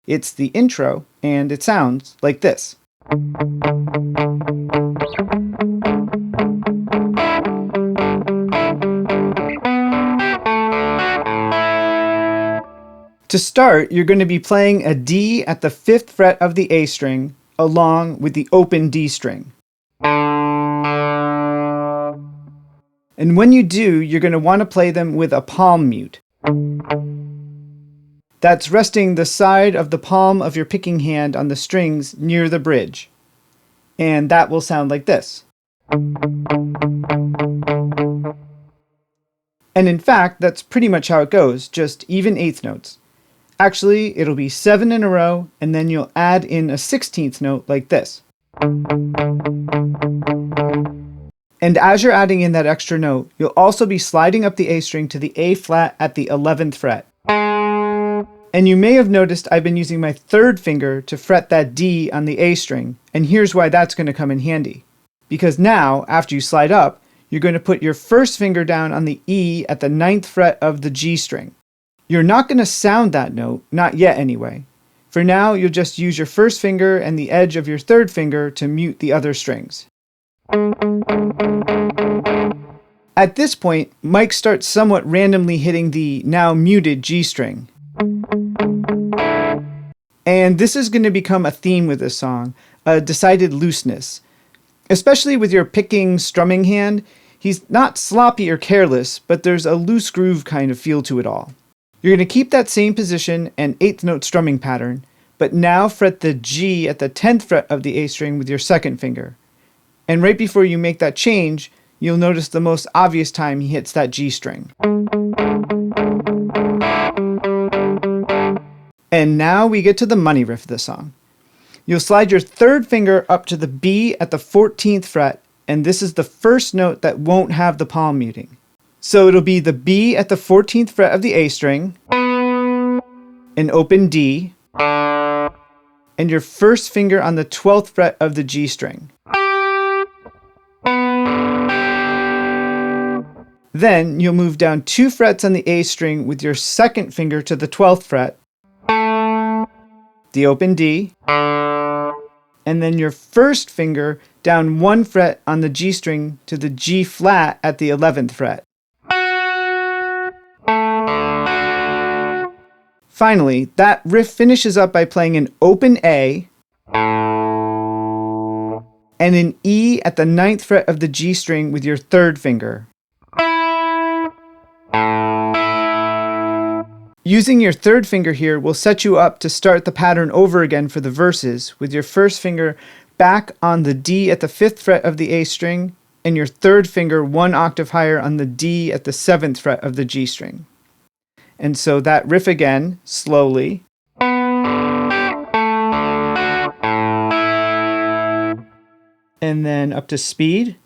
It's the intro, and it sounds like this. To start, you're going to be playing a D at the 5th fret of the A string, along with the open D string. And when you do, you're going to want to play them with a palm mute. That's resting the side of the palm of your picking hand on the strings near the bridge. And that will sound like this. And in fact, that's pretty much how it goes, just even eighth notes. Actually, it'll be 7 in a row, and then you'll add in a 16th note like this. And as you're adding in that extra note, you'll also be sliding up the A string to the A flat at the 11th fret. And you may have noticed I've been using my 3rd finger to fret that D on the A string, and here's why that's going to come in handy. Because now, after you slide up, you're going to put your 1st finger down on the E at the 9th fret of the G string. You're not going to sound that note, not yet anyway. For now, you'll just use your 1st finger and the edge of your 3rd finger to mute the other strings. At this point, Mike starts somewhat randomly hitting the now muted G string. And this is going to become a theme with this song, a decided looseness. Especially with your picking, strumming hand, he's not sloppy or careless, but there's a loose groove kind of feel to it all. You're going to keep that same position and 8th note strumming pattern, but now fret the G at the 10th fret of the A string with your 2nd finger. And right before you make that change, you'll notice the most obvious time he hits that G string. And now we get to the money riff of the song. You'll slide your 3rd finger up to the B at the 14th fret, and this is the first note that won't have the palm muting. So it'll be the B at the 14th fret of the A string, an open D, and your 1st finger on the 12th fret of the G string. Then you'll move down 2 frets on the A string with your 2nd finger to the 12th fret, the open D, and then your 1st finger down 1 fret on the G string to the G flat at the 11th fret. Finally, that riff finishes up by playing an open A and an E at the 9th fret of the G string with your 3rd finger. Using your 3rd finger here will set you up to start the pattern over again for the verses with your 1st finger back on the D at the 5th fret of the A string and your 3rd finger 1 octave higher on the D at the 7th fret of the G string. And so that riff again, slowly. And then up to speed.